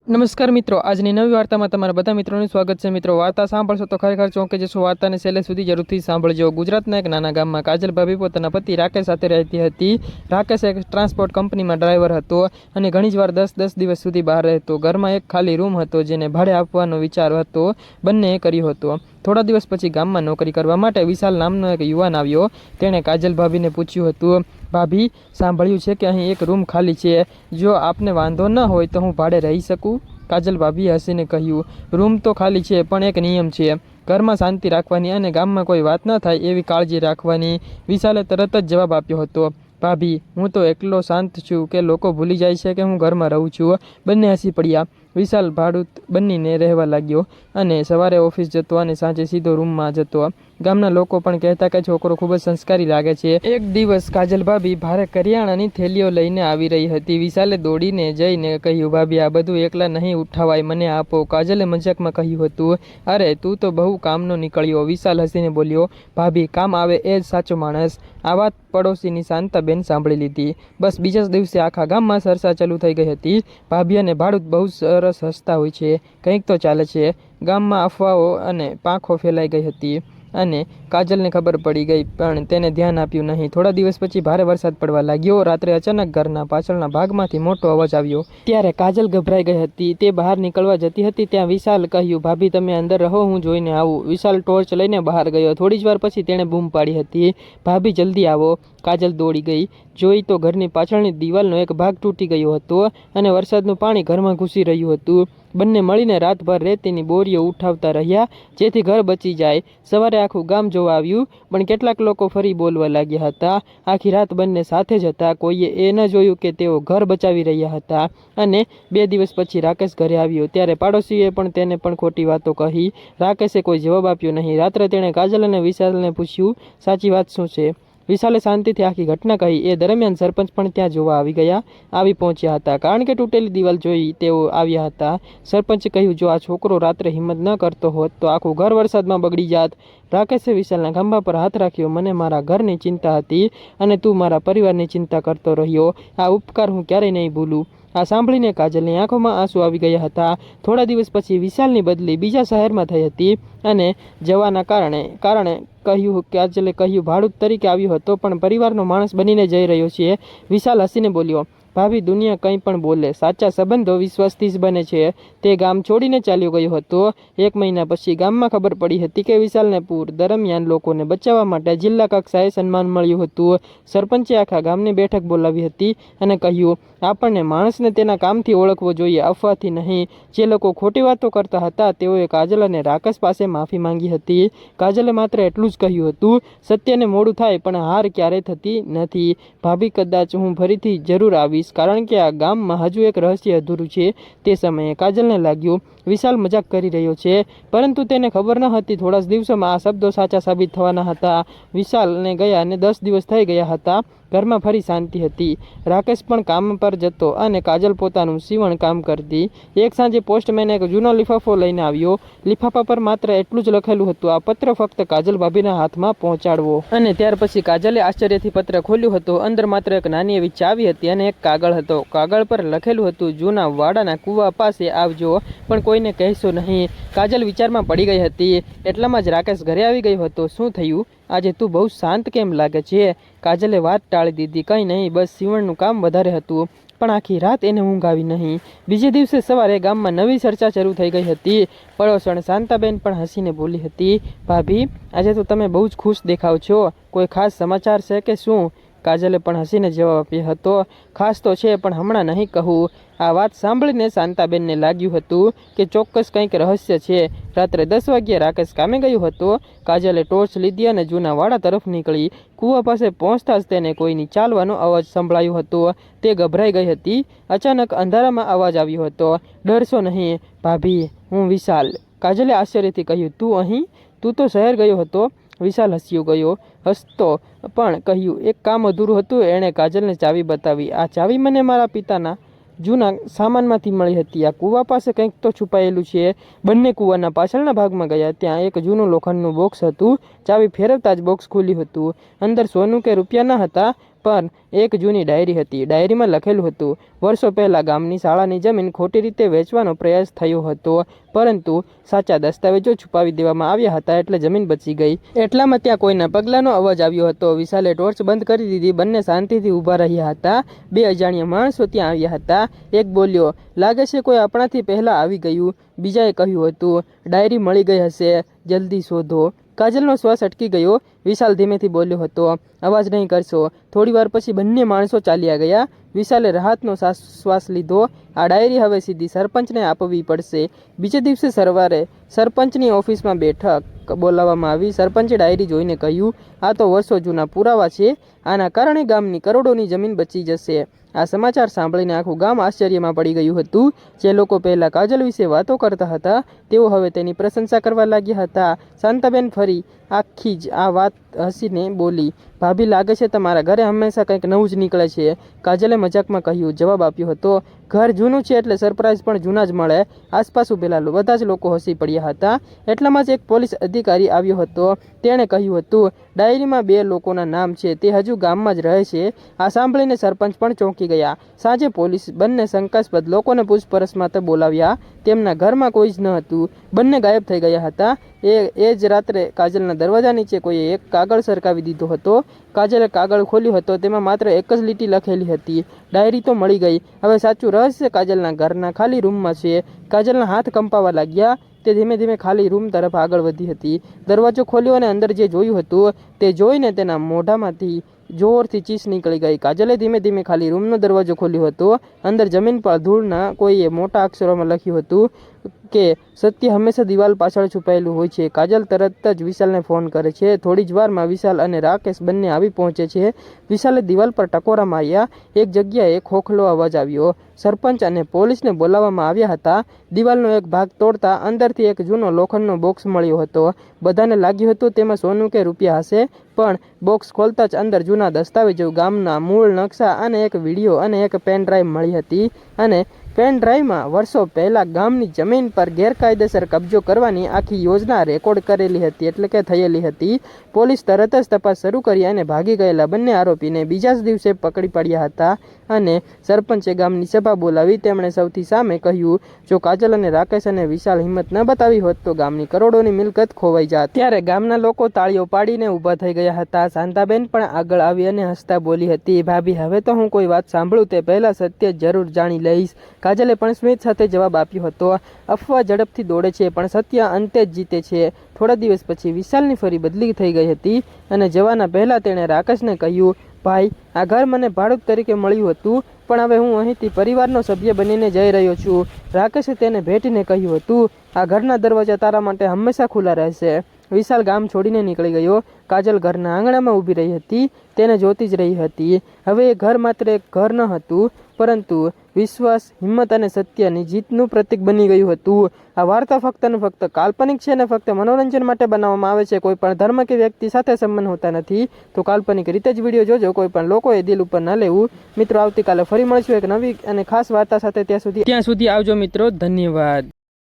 નમસ્કાર મિત્રો, આજની નવી વાર્તામાં તમારા બધા મિત્રોનું સ્વાગત છે। મિત્રો, વાર્તા સાંભળશો તો ખરેખર ચોંકી જશો। વાર્તાને છેલ્લે સુધી જરૂરથી સાંભળજો। ગુજરાતના એક નાના ગામમાં કાજલ ભાભી પોતાના પતિ રાકેશ સાથે રહેતી હતી। રાકેશ એક ટ્રાન્સપોર્ટ કંપનીમાં ડ્રાઈવર હતો અને ઘણી જ વાર 10 દિવસ સુધી બહાર રહેતો। ઘરમાં એક ખાલી રૂમ હતો જેને ભાડે આપવાનો વિચાર હતો બંનેએ કર્યો હતો। થોડા દિવસ પછી ગામમાં નોકરી કરવા માટે વિશાલ નામનો એક યુવાન આવ્યો। તેણે કાજલ ભાભીને પૂછ્યું હતું, ભાભી, સાંભળ્યું છે કે અહીં એક રૂમ ખાલી છે, જો આપને વાંધો ન હોય તો હું ભાડે રહી શકું? કાજલ ભાભીએ હસીને કહ્યું, રૂમ તો ખાલી છે, પણ એક નિયમ છે, ઘરમાં શાંતિ રાખવાની અને ગામમાં કોઈ વાત ન થાય એવી કાળજી રાખવાની। વિશાલે તરત જ જવાબ આપ્યો હતો, ભાભી, હું તો એટલો શાંત છું કે લોકો ભૂલી જાય છે કે હું ઘરમાં રહું છું। બંને હસી પડ્યા। વિશાલ ભાડુત બનીને રહેવા લાગ્યો અને સવારે ઓફિસ જતો અને સાંજે સીધો રૂમમાં જતો। ગામના લોકો પણ કહેતા કે છોકરો ખૂબ જ સંસ્કારી લાગે છે। એક દિવસ કાજલ ભાભી ભારે કરિયાણાની થેલીઓ લઈને આવી રહી હતી। વિશાલે દોડીને જઈને કહ્યું, ભાભી, આ બધું એકલા નહીં ઉઠાવાય, મને આપો। કાજલે મજાકમાં કહ્યું હતું, અરે તું તો બહુ કામનો નીકળ્યો। વિશાલ હસીને બોલ્યો, ભાભી, કામ આવે એ જ સાચો માણસ। આ વાત પડોશીની શાંતાબેન સાંભળી લીધી। બસ બીજા જ દિવસે આખા ગામમાં ચર્ચા ચાલુ થઈ ગઈ હતી, ભાભી અને ભાડુત બહુ સરસ હસતા હોય છે, કંઈક તો ચાલે છે। ગામમાં અફવાઓ અને પાંખો ફેલાઈ ગઈ હતી અને કાજલને ખબર પડી ગઈ, પણ તેને ધ્યાન આપ્યું નહીં। થોડા દિવસ પછી ભારે વરસાદ પડવા લાગ્યો। રાત્રે અચાનક ઘરના પાછળના ભાગમાંથી મોટો અવાજ આવ્યો। ત્યારે કાજલ ગભરાઈ ગઈ હતી। તે બહાર નીકળવા જતી હતી ત્યાં વિશાલ કહ્યું, ભાભી, તમે અંદર રહો, હું જોઈને આવું। વિશાલ ટોર્ચ લઈને બહાર ગયો। થોડી જ વાર પછી તેણે બૂમ પાડી હતી, ભાભી, જલ્દી આવો। કાજલ દોડી ગઈ, જોઈ તો ઘરની પાછળની દિવાલનો એક ભાગ તૂટી ગયો હતો અને વરસાદનું પાણી ઘરમાં ઘૂસી રહ્યું હતું। બંને મળીને રાતભર રેતીની બોરીઓ ઉઠાવતા રહ્યા જેથી ઘર બચી જાય। સવારે આખું ગામ જોવા આવ્યું, પણ કેટલાક લોકો ફરી બોલવા લાગ્યા હતા। આખી રાત બંને સાથે જ હતા। કોઈએ એ ન જોયું કે તેઓ ઘર બચાવી રહ્યા હતા। અને 2 દિવસ પછી રાકેશ ઘરે આવ્યો ત્યારે પાડોશીએ પણ તેને પણ ખોટી વાતો કહી। રાકેશે કોઈ જવાબ આપ્યો નહીં। રાત્રે તેણે કાજલ અને વિશાલને પૂછ્યું, સાચી વાત શું છે? વિશાલે શાંતિથી આખી ઘટના કહી। એ દરમિયાન સરપંચ પણ ત્યાં જોવા આવી પહોંચ્યા હતા, કારણ કે તૂટેલી દિવાલ જોઈ તેઓ આવ્યા હતા। સરપંચે કહ્યું, જો આ છોકરો રાત્રે હિંમત ન કરતો હોત તો આખું ઘર વરસાદમાં બગડી જાત। રાકેશે વિશાલના ખંભા પર હાથ રાખ્યો, મને મારા ઘરની ચિંતા હતી અને તું મારા પરિવારની ચિંતા કરતો રહ્યો, આ ઉપકાર હું ક્યારેય નહીં ભૂલું। આ સાંભળીને કાજલની આંખોમાં આંસુ આવી ગયા હતા। થોડા દિવસ પછી વિશાલની બદલી બીજા શહેરમાં થઈ હતી અને જવાના કારણે કાજલે કહ્યું, ભાડુત તરીકે આવ્યો હતો પણ પરિવારનો માણસ બનીને જઈ રહ્યો છે। વિશાલ હસીને બોલ્યો, ભાભી, દુનિયા કંઈ પણ બોલે, સાચા સંબંધો વિશ્વાસથી જ બને છે। તે ગામ છોડીને ચાલ્યો ગયો હતો। 1 મહિના પછી ગામમાં ખબર પડી હતી કે વિશાલને પૂર દરમિયાન લોકોને બચાવવા માટે જિલ્લા કક્ષાએ સન્માન મળ્યું હતું। સરપંચે આખા ગામની બેઠક બોલાવી હતી અને કહ્યું, આપણને માણસને તેના કામથી ઓળખવો જોઈએ, અફવાથી નહીં। જે લોકો ખોટી વાતો કરતા હતા તેઓએ કાજલ અને રાકેશ પાસે માફી માંગી હતી। કાજલે માત્ર એટલું જ કહ્યું હતું, સત્યને મોડું થાય પણ હાર ક્યારેય થતી નથી। ભાભી, કદાચ હું ફરીથી જરૂર આવીશ, કારણ કે આ ગામમાં હજુ એક રહસ્ય અધૂરું છે। તે સમયે કાજલને લાગ્યું વિશાલ મજાક કરી રહ્યો છે, પરંતુ તેને ખબર ન હતી થોડા જ દિવસોમાં આ શબ્દો સાચા સાબિત થવાના હતા। વિશાલને ગયા અને 10 દિવસ થઈ ગયા હતા। ઘરમાં ફરી શાંતિ હતી। રાકેશ પણ કામ પર જતો અને કાજલ પોતાનું સીવણ કામ કરતી। એક સાંજે પોસ્ટમેન એક જૂનો લિફાફો લઈને આવ્યો। લિફાફા પર માત્ર એટલું જ લખેલું હતું, આ પત્ર ફક્ત કાજલ ભાભીના હાથમાં પહોંચાડવો। અને ત્યાર પછી કાજલે આશ્ચર્યથી પત્ર ખોલ્યું હતું। અંદર માત્ર એક નાની એવી ચાવી હતી અને એક કાગળ હતો। કાગળ પર લખેલું હતું, જૂના વાડાના કૂવા પાસે આવજો, પણ કોઈને કહેશો નહીં। કાજલ વિચારમાં પડી ગઈ હતી। એટલામાં જ રાકેશ ઘરે આવી ગયો હતો। શું થયું? આજે તું બહુ શાંત કેમ લાગે છે? કાજલે વાત ટાળી દીધી, કંઈ નહીં, બસ સીવણનું કામ વધારે હતું। પણ આખી રાત એને ઊંઘ આવી નહીં। બીજે દિવસે સવારે ગામમાં નવી ચર્ચા શરૂ થઈ ગઈ હતી। પડોસણ શાંતાબેન પણ હસીને બોલી હતી, ભાભી, આજે તો તમે બહુ જ ખુશ દેખાવ છો, કોઈ ખાસ સમાચાર છે કે શું? કાજલે પણ હસીને જવાબ આપ્યો હતો, ખાસ તો છે પણ હમણાં નહીં કહું। આ વાત સાંભળીને શાંતાબેનને લાગ્યું હતું કે ચોક્કસ કંઈક રહસ્ય છે। રાત્રે 10 વાગ્યે રાકેશ કામે ગયો હતો। કાજલે ટોર્ચ લીધી અને જૂના વાડા તરફ નીકળી। કૂવા પાસે પહોંચતા જ તેને કોઈની ચાલવાનો અવાજ સંભળાયો હતો। તે ગભરાઈ ગઈ હતી। અચાનક અંધારામાં અવાજ આવ્યો હતો, ડરશો નહીં ભાભી, હું વિશાલ। કાજલે આશ્ચર્યથી કહ્યું, તું અહીં? તું તો શહેર ગયો હતો? વિશાલ હસતો પણ કહ્યું, એક કામ અધૂરું હતું। એણે કાજલને ચાવી બતાવી, આ ચાવી મને મારા પિતાના જૂના સામાનમાંથી મળી હતી। આ કૂવા પાસે કંઈક તો છુપાયેલું છે। બંને કૂવાના પાછળના ભાગમાં ગયા। ત્યાં એક જૂનું લોખંડનું બોક્સ હતું। ચાવી ફેરવતા જ બોક્સ ખુલ્યું હતું। અંદર સોનું કે રૂપિયા ન હતા, પણ એક જૂની ડાયરી હતી. ડાયરીમાં લખેલું હતું, વર્ષો પહેલાં ગામની શાળાની જમીન ખોટી રીતે વેચવાનો પ્રયાસ થયો હતો, પરંતુ સાચા દસ્તાવેજો છુપાવી દેવામાં આવ્યા હતા એટલે જમીન બચી ગઈ. એટલામાં ત્યાં કોઈના પગલાંનો અવાજ આવ્યો હતો. વિશાલે ટોર્ચ બંધ કરી દીધી. બંને શાંતિથી ઊભા રહ્યા હતા. બે અજાણ્યા માણસો ત્યાં આવ્યા હતા. એક બોલ્યો, લાગે છે કોઈ આપણાથી પહેલાં આવી ગયું. બીજાએ કહ્યું હતું, ડાયરી મળી ગઈ હશે, જલ્દી શોધો. કાજલનો શ્વાસ અટકી ગયો. વિશાલ ધીમેથી બોલ્યો હતો, અવાજ નહીં કરશો. થોડી વાર પછી બંને માણસો ચાલ્યા ગયા. વિશાલે રાહતનો શ્વાસ લીધો. આ ડાયરી હવે સીધી સરપંચને આપવી પડશે. બીજે દિવસે સવારે સરપંચની ઓફિસમાં બેઠક બોલાવવામાં આવી. સરપંચે ડાયરી જોઈને કહ્યું, આ તો વર્ષો જૂના પુરાવા છે. આના કારણે ગામની કરોડોની જમીન બચી જશે. આ સમાચાર સાંભળીને આખું ગામ આશ્ચર્યમાં પડી ગયું હતું. જે લોકો પહેલાં કાજલ વિશે વાતો કરતા હતા તેઓ હવે તેની પ્રશંસા કરવા લાગ્યા હતા. શાંતાબેન ફરી આખી જ આ વાત હસીને બોલી, ભાભી, લાગે છે તમારા ઘરે હંમેશા કંઈક નવું જ નીકળે છે. કાજલે મજાકમાં કહ્યું. જવાબ આપ્યો હતો, ઘર જૂનું છે એટલે સરપ્રાઈઝ પણ જૂના જ મળે. આસપાસ ઉભેલા બધા જ લોકો હસી પડ્યા હતા. એટલામાં જ એક પોલીસ અધિકારી આવ્યો હતો. તેણે કહ્યું હતું, ડાયરીમાં 2 લોકોના નામ છે, તે હજુ ગામમાં જ રહે છે. આ સાંભળીને સરપંચ પણ ચોંકી ગયા. સાંજે પોલીસ બંને શંકાસ્પદ લોકોને પૂછપરછ માટે બોલાવ્યા. તેમના ઘરમાં કોઈ જ ન હતું. બંને ગાયબ થઈ ગયા હતા. એ જ રાત્રે કાજલના દરવાજા નીચે કોઈએ એક કાગળ સરકાવી દીધો હતો. કાજલે કાગળ ખોલ્યો હતો. તેમાં માત્ર એક જ લીટી લખેલી હતી, ડાયરી તો મળી ગઈ. હવે સાચું રહસ્ય કાજલના ઘરના ખાલી રૂમમાં છે. કાજલના હાથ કંપાવા લાગ્યા. તે ધીમે ધીમે ખાલી રૂમ તરફ આગળ વધી હતી. દરવાજો ખોલ્યો અને અંદર જે જોયું હતું તે જોઈને તેના મોઢામાંથી જોરથી ચીસ નીકળી ગઈ. કાજલે ધીમે ધીમે ખાલી રૂમનો દરવાજો ખોલ્યો હતો. અંદર જમીન પર ધૂળના કોઈએ મોટા અક્ષરોમાં લખ્યું હતું કે સત્ય હંમેશા દિવાલ પાછળ છુપાયેલું હોય છે. કાજલ તરત જ વિશાલને ફોન કરે છે. થોડી જ વારમાં વિશાલ અને રાકેશ બંને આવી પહોંચે છે. વિશાલે દિવાલ પર ટકોરા માર્યા. એક જગ્યાએ ખોખલો અવાજ આવ્યો. સરપંચ અને પોલીસને બોલાવવામાં આવ્યા હતા. દિવાલનો એક ભાગ તોડતા અંદરથી એક જૂનો લોખંડનો બોક્સ મળ્યો હતો. બધાને લાગ્યું હતું તેમાં સોનું કે રૂપિયા હશે, પણ બોક્સ ખોલતા જ અંદર જૂના દસ્તાવેજો, ગામના મૂળ નકશા અને એક વિડીયો અને એક પેન ડ્રાઈવ મળી હતી. અને પેન ડ્રાઈવમાં વર્ષો પહેલાં ગામની જમીન પર ગેરકાયદેસર કબજો કરવાની આખી યોજના રેકોર્ડ કરેલી હતી, એટલે કે થયેલી હતી. પોલીસ તરત જ તપાસ શરૂ કરી અને ભાગી ગયેલા બંને આરોપીને બીજા જ દિવસે પકડી પડ્યા હતા. અને સરપંચે ગામની સભા બોલાવી. તેમણે સૌથી સામે કહ્યું, જો કાજલ અને રાકેશ અને વિશાલ હિંમત ન બતાવી હોત તો ગામની કરોડોની મિલકત ખોવાઈ જાત. ત્યારે ગામના લોકો તાળીઓ પાડીને ઊભા થઈ ગયા હતા. શાંતાબેન પણ આગળ આવી અને હસતા બોલી હતી, ભાભી, હવે તો હું કોઈ વાત સાંભળું તે પહેલાં સત્ય જરૂર જાણી લઈશ. કાજલે પણ સ્મિત સાથે જવાબ આપ્યો હતો, અફવા ઝડપથી દોડે છે પણ સત્ય અંતે જ જીતે છે. થોડા દિવસ પછી વિશાલની ફરી બદલી થઈ ગઈ હતી અને જવાના પહેલાં તેણે રાકેશને કહ્યું, ભાઈ, આ ઘર મને ભાડુત તરીકે મળ્યું હતું, પણ હવે હું અહીંથી પરિવારનો સભ્ય બનીને જઈ રહ્યો છું. રાકેશે તેને ભેટીને કહ્યું હતું, આ ઘરના દરવાજા તારા માટે હંમેશા ખુલ્લા રહેશે. વિશાલ ગામ છોડીને નીકળી ગયો. કાજલ ઘરના આંગણામાં ઊભી રહી હતી. તેને જોતી જ રહી હતી. હવે એ ઘર માત્ર એક ઘર ન હતું, પરંતુ વિશ્વાસ, હિંમત અને સત્યની જીતનું પ્રતીક બની ગયું હતું. આ વાર્તા ફક્ત ને ફક્ત કાલ્પનિક છે અને ફક્ત મનોરંજન માટે બનાવવામાં આવે છે. કોઈ પણ ધર્મ કે વ્યક્તિ સાથે સંબંધ હોતા નથી. તો કાલ્પનિક રીતે જ વિડીયો જોજો. કોઈ પણ લોકોએ દિલ ઉપર ન લેવું. મિત્રો, આવતીકાલે ફરી મળીશું એક નવી અને ખાસ વાર્તા સાથે. ત્યાં સુધી આવજો મિત્રો. ધન્યવાદ.